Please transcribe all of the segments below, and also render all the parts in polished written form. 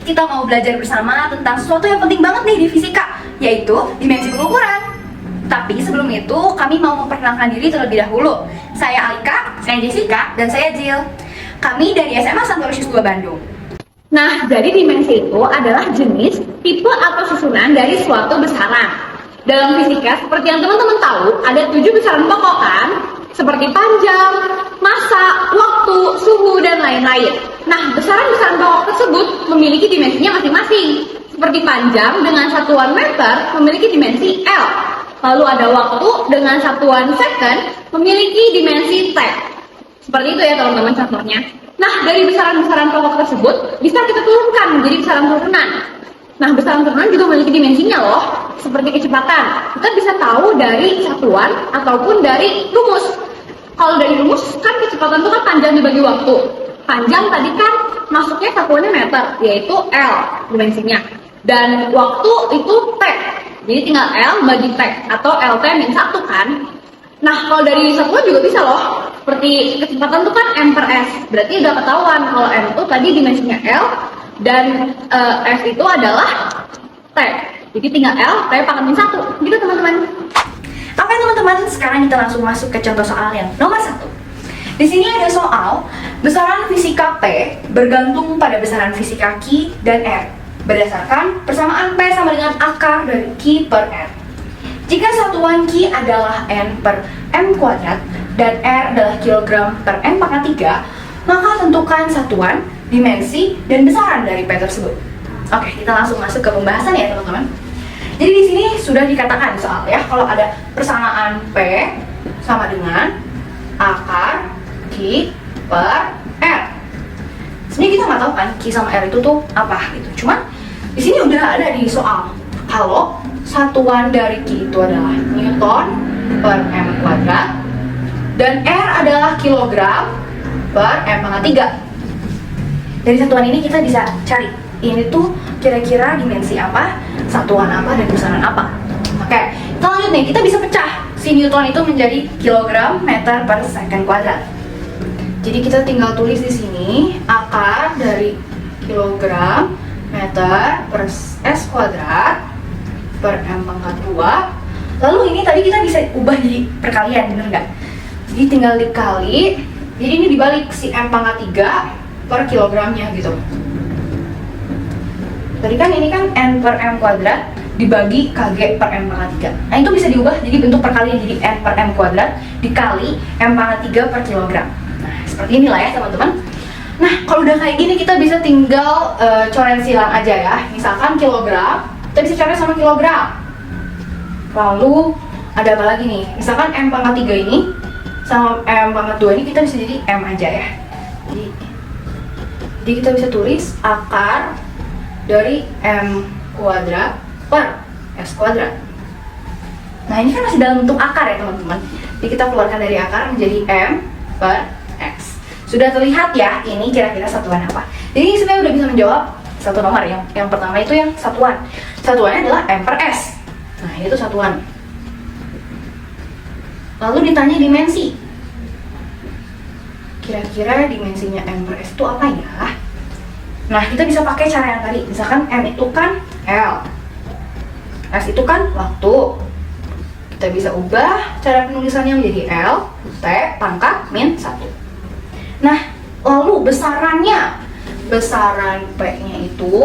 kita mau belajar bersama tentang sesuatu yang penting banget nih di fisika, yaitu dimensi pengukuran. Tapi sebelum itu, kami mau memperkenalkan diri terlebih dahulu. Saya Alika, saya Jessica, dan saya Jill. Kami dari SMA Santorisius 2 Bandung. Nah, jadi dimensi itu adalah jenis, tipe, atau susunan dari suatu besaran. Dalam fisika, seperti yang teman-teman tahu, ada 7 besaran pokok kan? Seperti panjang, massa, waktu, suhu, dan lain-lain. Nah, besaran-besaran pokok tersebut memiliki dimensinya masing-masing. Seperti panjang dengan satuan meter memiliki dimensi L. Lalu ada waktu dengan satuan second memiliki dimensi T. Seperti itu ya teman-teman contohnya. Nah, dari besaran-besaran pokok tersebut bisa kita turunkan menjadi besaran turunan. Nah, besaran turunan juga memiliki dimensinya loh. Seperti kecepatan, kita bisa tahu dari satuan ataupun dari rumus. Kalau dari rumus kan kecepatan itu kan panjang dibagi waktu. Panjang tadi kan masuknya satuannya meter, yaitu L dimensinya. Dan waktu itu T. Jadi tinggal L bagi T atau LT min 1 kan. Nah, kalau dari satuan juga bisa loh. Seperti kecepatan itu kan M per S. Berarti udah ketahuan kalau M itu tadi dimensinya L dan S itu adalah T. Jadi tinggal L, T pangkat min 1. Gitu teman-teman. Oke teman-teman, sekarang kita langsung masuk ke contoh soal yang nomor 1. Di sini ada soal besaran fisika P bergantung pada besaran fisika Q dan R berdasarkan persamaan P sama dengan akar dari Q per R. Jika satuan Q adalah N per M kuadrat dan R adalah kilogram per M pangkat 3, maka tentukan satuan, dimensi, dan besaran dari P tersebut. Oke, kita langsung masuk ke pembahasan ya teman-teman. Jadi di sini sudah dikatakan soal ya, kalau ada persamaan P sama dengan akar Q per R. Sebenarnya kita nggak tahu kan Q sama R itu tuh apa gitu. Cuman di sini udah ada di soal kalau satuan dari Q itu adalah Newton per M kuadrat dan R adalah kilogram per M pangkat 3. Dari satuan ini kita bisa cari ini tuh kira-kira dimensi apa, satuan apa, dan besaran apa. Oke, kita lanjut nih, kita bisa pecah si Newton itu menjadi kilogram meter per second kuadrat. Jadi kita tinggal tulis di sini akar dari kilogram meter per S kuadrat per M pangkat 2. Lalu ini tadi kita bisa ubah jadi perkalian, bener nggak? Jadi tinggal dikali, jadi ini dibalik si M pangkat 3 per kilogramnya gitu. Tadi kan ini kan N per M kuadrat dibagi KG per M pangkat 3. Nah itu bisa diubah jadi bentuk perkalian, jadi N per M kuadrat dikali M pangkat 3 per kilogram. Nah seperti inilah ya teman-teman. Nah kalau udah kayak gini kita bisa tinggal coret silang aja ya. Misalkan kilogram, kita bisa coret sama kilogram. Lalu ada apa lagi nih? Misalkan M pangkat 3 ini sama M pangkat 2 ini kita bisa jadi M aja ya. Jadi kita bisa tulis akar dari M kuadrat per S kuadrat. Nah ini kan masih dalam bentuk akar ya teman-teman. Jadi kita keluarkan dari akar menjadi M per X. Sudah terlihat ya ini kira-kira satuan apa. Jadi ini sebenarnya udah bisa menjawab satu nomor. Yang pertama itu yang satuan. Satuannya adalah M per S. Nah itu satuan. Lalu ditanya dimensi. Kira-kira dimensinya M per S itu apa ya? Nah, kita bisa pakai cara yang tadi. Misalkan M itu kan L, S itu kan waktu. Kita bisa ubah cara penulisannya menjadi L, T, pangkat, min 1. Nah, lalu besarannya. Besaran P-nya itu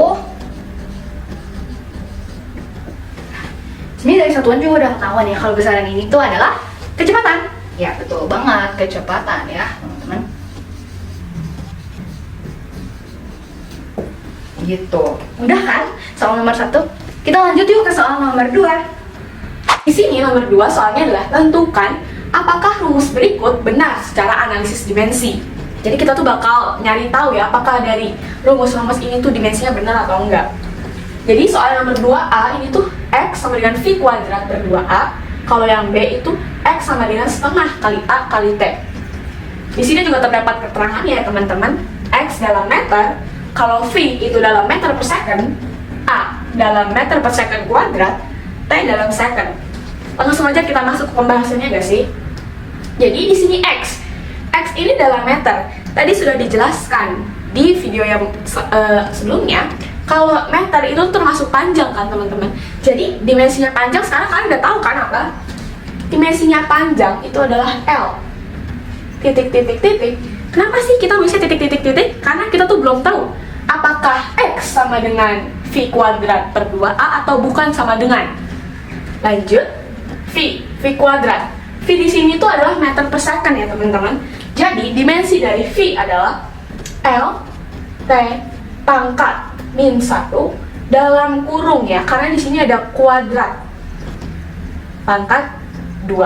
sebenarnya dari satuan juga udah ketahuan ya. Kalau besaran ini tuh adalah kecepatan. Ya, betul banget, kecepatan ya, teman-teman. Gitu. Udah kan soal nomor 1? Kita lanjut yuk ke soal nomor 2. Di sini nomor 2 soalnya adalah tentukan apakah rumus berikut benar secara analisis dimensi. Jadi kita tuh bakal nyari tahu ya apakah dari rumus-rumus ini tuh dimensinya benar atau enggak. Jadi soal nomor 2A ini tuh X sama dengan V kuadrat per 2A. Kalau yang B itu X sama dengan setengah kali A kali T. Di sini juga terdapat keterangannya ya teman-teman. X dalam meter, kalau V itu dalam meter per second, A dalam meter per second kuadrat, T dalam second. Langsung aja kita masuk ke pembahasannya gak sih? Jadi di sini X ini dalam meter. Tadi sudah dijelaskan di video yang sebelumnya Kalau meter itu termasuk panjang kan teman-teman. Jadi dimensinya panjang sekarang kalian udah tahu kan apa? Dimensinya panjang itu adalah L. Titik titik titik. Kenapa sih kita bisa titik titik titik? Karena kita tuh belum tahu apakah X sama dengan V kuadrat per 2A atau bukan sama dengan. Lanjut, V kuadrat. V di sini tuh adalah meter per second ya teman-teman. Jadi dimensi dari V adalah L T pangkat min 1 dalam kurung ya, karena di sini ada kuadrat pangkat 2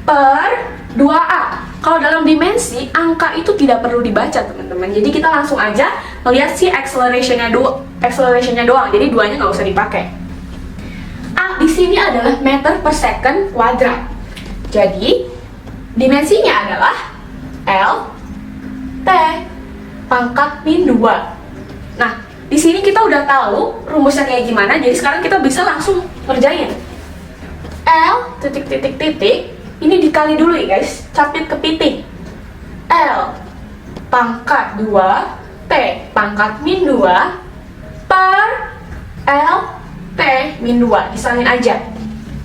per 2A. Kalau dalam dimensi, angka itu tidak perlu dibaca teman-teman. Jadi kita langsung aja melihat si accelerationnya doang. Jadi duanya nggak usah dipakai. A di sini adalah meter per second kuadrat. Jadi dimensinya adalah L T pangkat min 2. Nah, di sini kita udah tahu rumusnya kayak gimana. Jadi sekarang kita bisa langsung ngerjain. L titik titik titik ini dikali dulu ya guys, capit ke piting. L pangkat 2 T pangkat min 2 per L T min 2, disalin aja.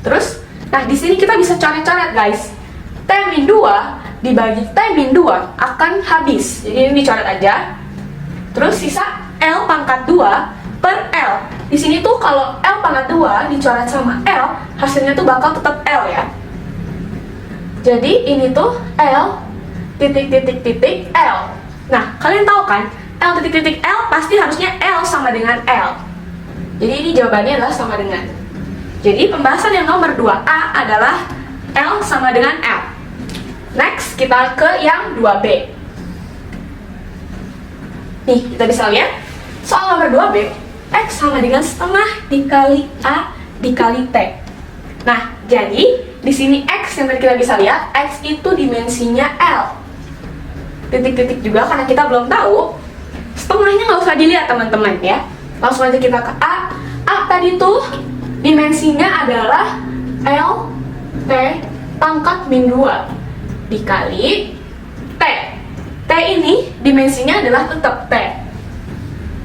Terus, nah di sini kita bisa coret-coret guys. T min 2 dibagi T min 2 akan habis. Jadi ini dicoret aja. Terus sisa L pangkat 2 per L. Di sini tuh kalau L pangkat 2 dicoret sama L, hasilnya tuh bakal tetap L ya. Jadi ini tuh L titik titik titik L. Nah, kalian tahu kan L titik titik L pasti harusnya L sama dengan L. Jadi ini jawabannya adalah sama dengan. Jadi pembahasan yang nomor 2A adalah L sama dengan L. Next, kita ke yang 2B. Nih, kita bisa lihat soal nomor 2B, X sama dengan setengah dikali A dikali T. Nah, jadi di sini X yang tadi kita bisa lihat, X itu dimensinya L. Titik-titik juga karena kita belum tahu. Setengahnya nggak usah dilihat teman-teman ya. Langsung aja kita ke A. A tadi tuh dimensinya adalah L T pangkat min 2 dikali T. T ini dimensinya adalah tetap T.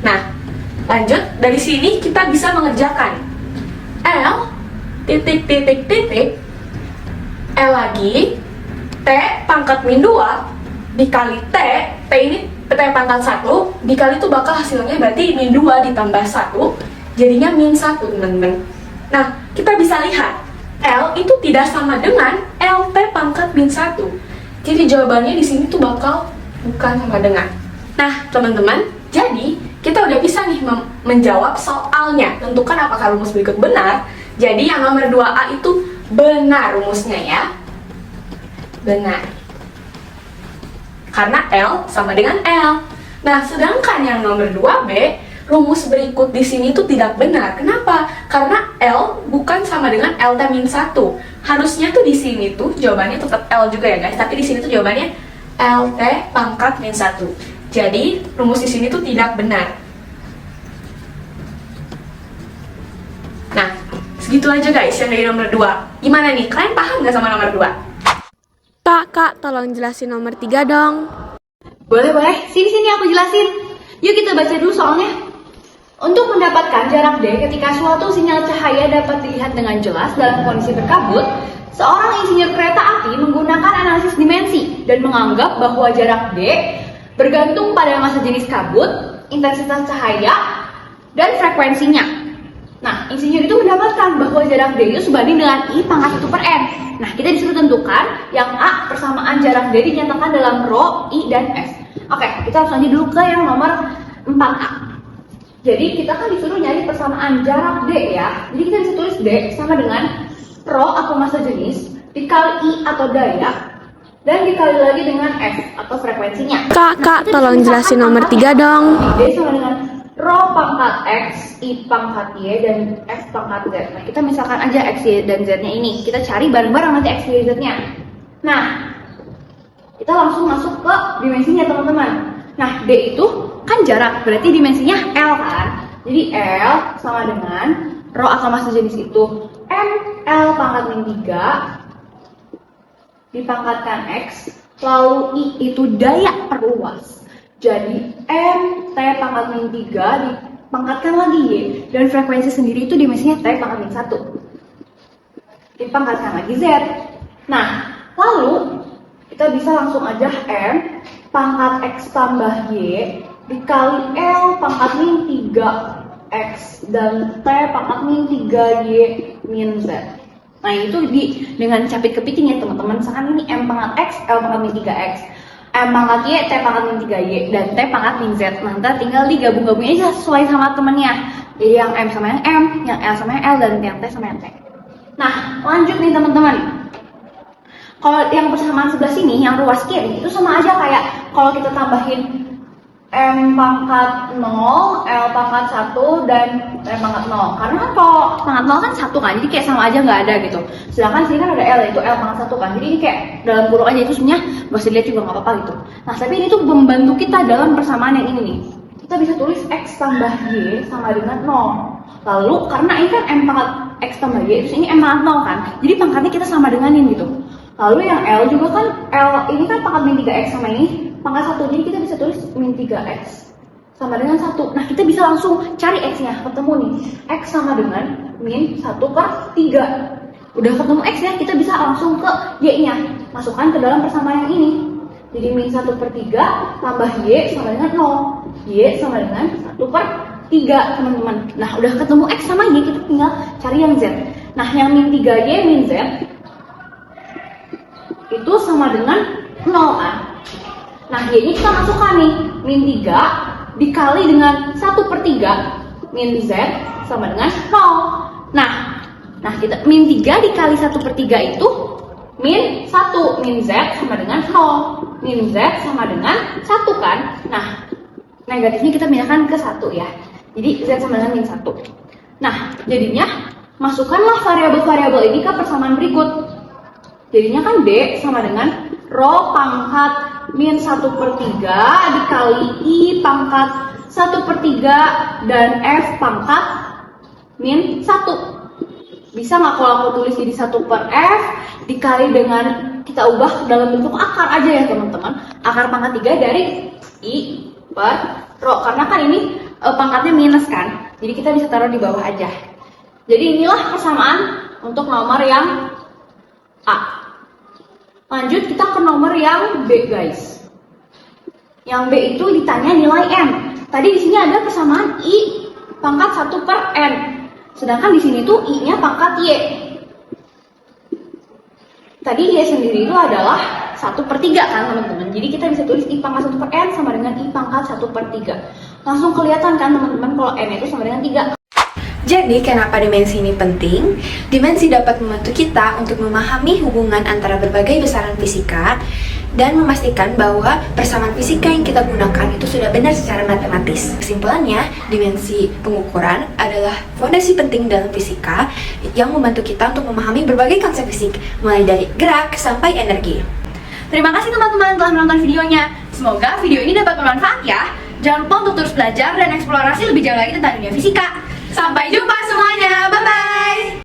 Nah, lanjut dari sini kita bisa mengerjakan L titik titik titik L lagi T pangkat min 2 dikali T. T ini T pangkat 1 dikali itu bakal hasilnya berarti min 2 ditambah 1 jadinya min 1 teman-teman. Nah, kita bisa lihat L itu tidak sama dengan LT pangkat min 1. Jadi jawabannya di sini tuh bakal bukan sama dengan. Nah, teman-teman, jadi kita udah bisa nih menjawab soalnya. Tentukan apakah rumus berikut benar. Jadi yang nomor 2A itu benar rumusnya ya. Benar. Karena L sama dengan L. Nah, sedangkan yang nomor 2B, rumus berikut di sini tuh tidak benar. Kenapa? Karena L bukan sama dengan LT min 1. Harusnya tuh di sini tuh jawabannya tetap L juga ya guys. Tapi di sini tuh jawabannya LT pangkat min 1. Jadi rumus di sini tuh tidak benar. Nah, segitu aja guys yang dari nomor 2. Gimana nih? Kalian paham nggak sama nomor 2? Kak, tolong jelasin nomor 3 dong. Boleh. Sini aku jelasin. Yuk kita baca dulu soalnya. Untuk mendapatkan jarak D ketika suatu sinyal cahaya dapat dilihat dengan jelas dalam kondisi berkabut, seorang insinyur kereta api menggunakan analisis dimensi dan menganggap bahwa jarak D bergantung pada massa jenis kabut, intensitas cahaya, dan frekuensinya. Nah, insinyur itu mendapatkan bahwa jarak D itu sebanding dengan I pangkat 1 per N. Nah, kita disuruh tentukan yang A persamaan jarak D dinyatakan dalam rho, I, dan S. Oke, kita langsung aja dulu ke yang nomor 4A. Jadi kita kan disuruh nyari persamaan jarak D ya. Jadi kita bisa tulis D sama dengan rho atau massa jenis dikali I atau daya dan dikali lagi dengan F atau frekuensinya. Kak, tolong jelasin nomor 3 dong. D sama dengan rho pangkat X, I pangkat Y, dan F pangkat Z. Nah, kita misalkan aja X, Y, dan Z-nya ini. Kita cari bareng-bareng nanti X, Y, Z-nya. Nah, kita langsung masuk ke dimensinya teman-teman. Nah, D itu kan jarak, berarti dimensinya L kan? Jadi L sama dengan rho atau massa jenis itu M L pangkat min 3 dipangkatkan X, lalu I itu daya perluas. Jadi M T pangkat min 3 pangkatkan lagi Y, dan frekuensi sendiri itu dimensinya T pangkat min 1. Dipangkatkan lagi Z. Nah, lalu kita bisa langsung aja M pangkat X tambah Y dikali L pangkat min 3X dan T pangkat min 3Y min Z. Nah, itu dengan capit kepiting ya teman-teman. Misalkan ini M pangkat X, L pangkat min 3X, M pangkat Y, T pangkat min 3Y, dan T pangkat min Z. Nah, ntar tinggal digabung-gabungin aja sesuai sama temennya. Jadi yang M sama yang M, yang L sama yang L, dan yang T sama yang T. Nah, lanjut nih teman-teman. Kalau yang persamaan sebelah sini, yang ruas kiri, itu sama aja kayak kalau kita tambahin M pangkat 0, L pangkat 1, dan M pangkat 0. Karena kan kalau pangkat 0 kan 1 kan, jadi kayak sama aja nggak ada gitu. Sedangkan sini kan ada L, yaitu L pangkat 1 kan. Jadi ini kayak dalam kurung aja, itu sebenarnya nggak usah dilihat juga nggak apa-apa gitu. Nah, tapi ini tuh membantu kita dalam persamaan yang ini nih. Kita bisa tulis X tambah Y sama dengan 0. Lalu, karena ini kan M pangkat X tambah Y, terus ini M pangkat 0 kan. Jadi pangkatnya kita sama denganin gitu. Lalu yang L juga kan, L ini kan pangkat min 3X sama ini pangkat 1, jadi kita bisa tulis min 3X sama dengan 1. Nah, kita bisa langsung cari X-nya, ketemu nih. X sama dengan min 1/3. Udah ketemu X-nya, kita bisa langsung ke Y-nya. Masukkan ke dalam persamaan yang ini. Jadi min 1/3 tambah Y sama dengan 0. Y sama dengan 1/3, teman-teman. Nah, udah ketemu X sama Y, kita tinggal cari yang Z. Nah, yang min 3Y min Z itu sama dengan 0 kan. Nah, Y-nya kita masukkan nih, min 3 dikali dengan 1/3 min Z sama dengan 0. Nah kita min 3 dikali 1/3 itu min 1, min Z sama dengan 0. Min Z sama dengan 1 kan. Nah, negatifnya kita pindahkan ke 1 ya. Jadi Z sama dengan min 1. Nah, jadinya masukkanlah variabel-variabel ini ke persamaan berikut. Jadinya kan D sama dengan rho pangkat min 1/3 dikali I pangkat 1/3 dan F pangkat min 1. Bisa nggak kalau aku tulis jadi 1/F dikali dengan, kita ubah dalam bentuk akar aja ya teman-teman. Akar pangkat 3 dari I per rho. Karena kan ini pangkatnya minus kan. Jadi kita bisa taruh di bawah aja. Jadi inilah persamaan untuk nomor yang A. Lanjut kita ke nomor yang B, guys. Yang B itu ditanya nilai M. Tadi di sini ada persamaan I pangkat 1/N. Sedangkan di sini tuh I-nya pangkat Y. Tadi Y sendiri itu adalah 1/3 kan teman-teman. Jadi kita bisa tulis I pangkat 1/N sama dengan I pangkat 1/3. Langsung kelihatan kan teman-teman kalau N itu sama dengan 3. Jadi, kenapa dimensi ini penting? Dimensi dapat membantu kita untuk memahami hubungan antara berbagai besaran fisika dan memastikan bahwa persamaan fisika yang kita gunakan itu sudah benar secara matematis. Kesimpulannya, dimensi pengukuran adalah fondasi penting dalam fisika yang membantu kita untuk memahami berbagai konsep fisik, mulai dari gerak sampai energi. Terima kasih teman-teman telah menonton videonya. Semoga video ini dapat bermanfaat ya. Jangan lupa untuk terus belajar dan eksplorasi lebih jauh lagi tentang dunia fisika. Sampai jumpa semuanya, bye-bye!